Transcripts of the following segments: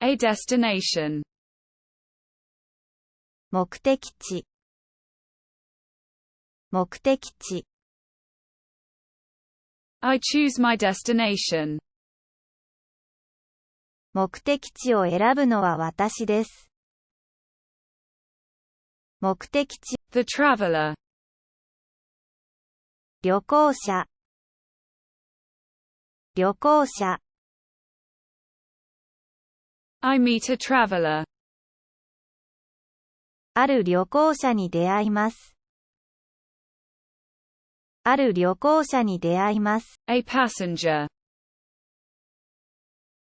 A destination. 目的地。目的地。I choose my destination. 目的地を選ぶのは私です。目的地。The traveler. 旅行者。旅行者。I meet a traveler. ある旅行者に出会います。ある旅行者に出会います。A passenger.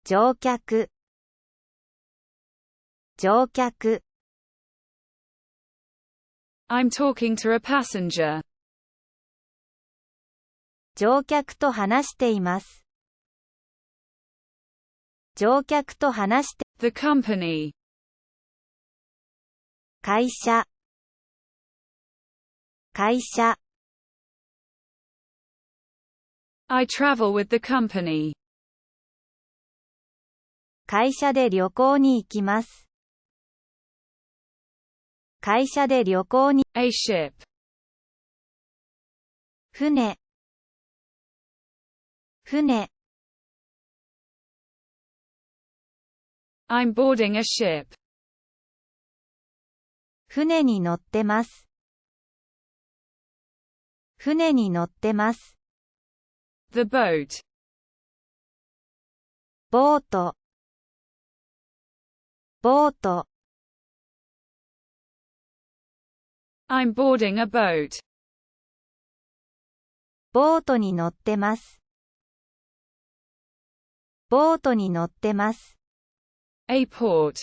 乗客。乗客。I'm talking to a passenger. 乗客と話しています。乗客と話して。The company. 会社。会社。I travel with the company. 会社で旅行に行きます。会社で旅行に。A ship. 船。船。I'm boarding a ship. 船に乗ってます。船に乗ってます。The boat. ボート。ボート。I'm boarding a boat. ボートに乗ってます。ボートに乗ってます。A port.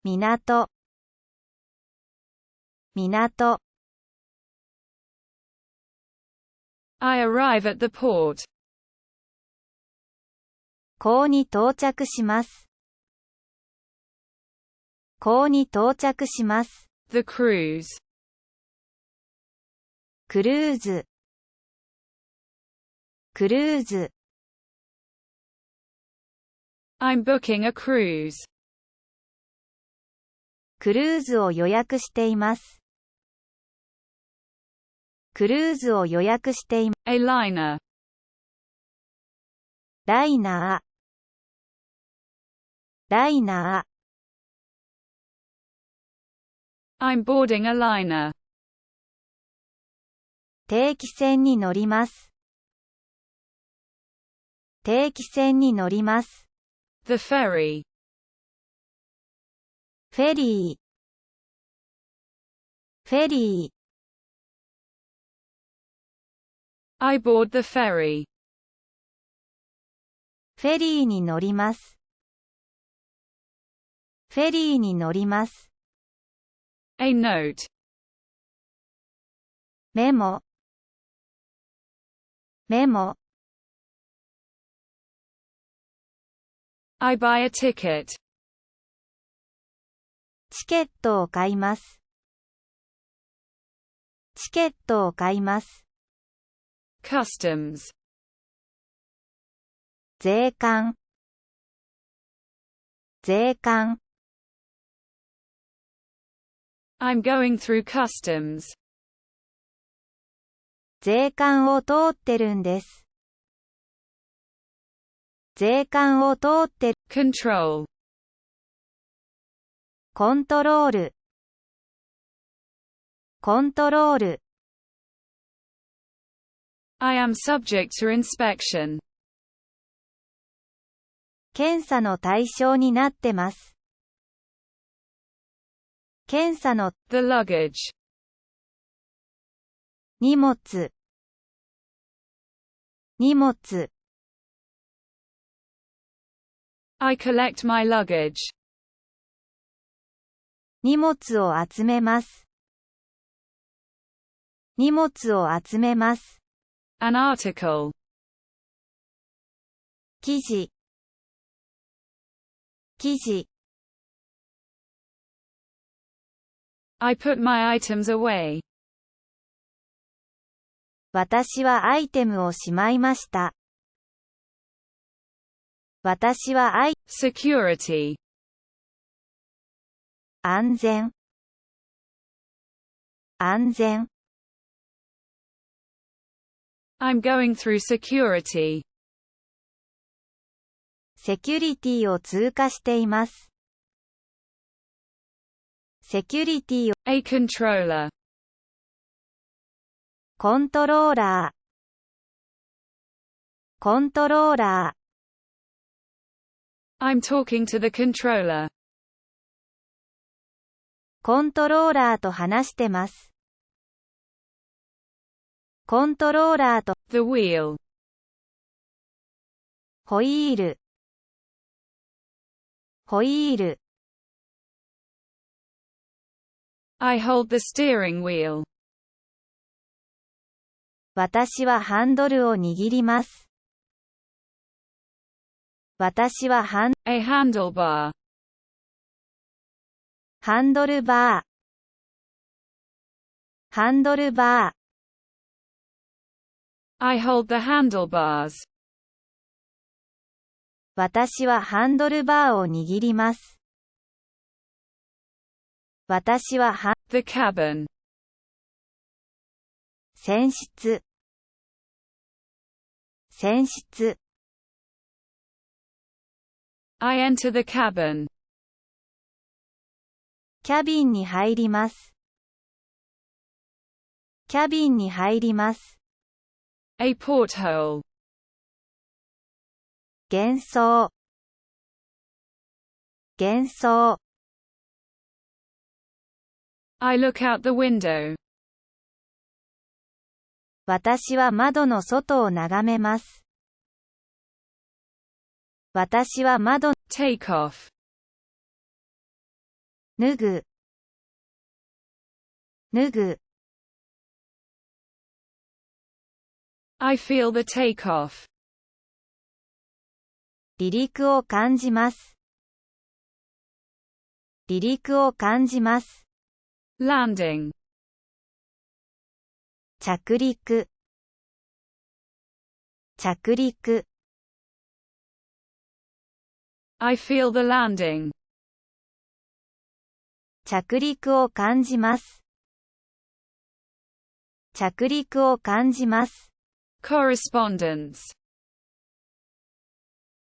港。港。I arrive at the port. 港に到着します。港に到着します。The cruise. クルーズ。クルーズ。I'm booking a cruise. クルーズを予約しています。クルーズを予約しています。A liner. ライナー。ライナー。I'm boarding a liner. 定期船に乗ります。定期船に乗ります。The ferry. フェリー。フェリー。I board the ferry. フェリーに乗ります。フェリーに乗ります。A note. メモ。メモ。I buy a ticket. チケットを買います。チケットを買います。Customs. 税関。税関。I'm going through customs. 税関を通ってるんです。税関を通ってる。Control. コントロール。コントロール。I am subject to inspection. 検査の対象になってます。検査の。The luggage. 荷物。荷物。I collect my luggage. 荷物を集めます。荷物を集めます。An article. 記事。記事。I put my items away. 私はアイテムをしまいました。私はsecurity, 安全。安全。I'm going through security, セキュリティを通過しています。セキュリティを、a controller, コントローラー。コントローラー。I'm talking to the controller, コントローラーと話してます。コントローラーと、the wheel, ホイール。ホイール。I hold the steering wheel, 私はハンドルを握ります。私はa handlebar, ハンドルバー。ハンドルバー。I hold the handlebars, 私はハンドルバーを握ります。私はthe cabin, 船室。船室。I enter the cabin, キャビンに入ります。キャビンに入ります。a porthole, 幻想。幻想。I look out the window, 私は窓の外を眺めます。私は窓、take off, 脱ぐ。脱ぐ。I feel the takeoff, 離陸を感じます。離陸を感じます。landing, 着陸。着陸。I feel the landing, 着陸を感じます。着陸を感じます。correspondence,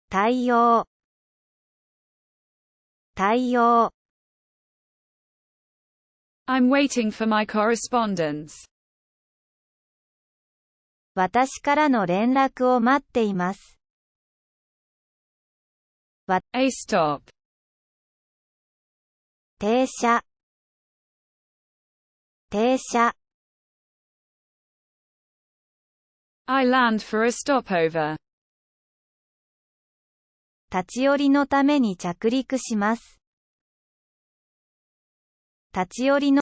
対応。対応。I'm waiting for my correspondence, 私からの連絡を待っています。a stop, 停車。停車。I land for a stopover, 立ち寄りのために着陸します。立ち寄りの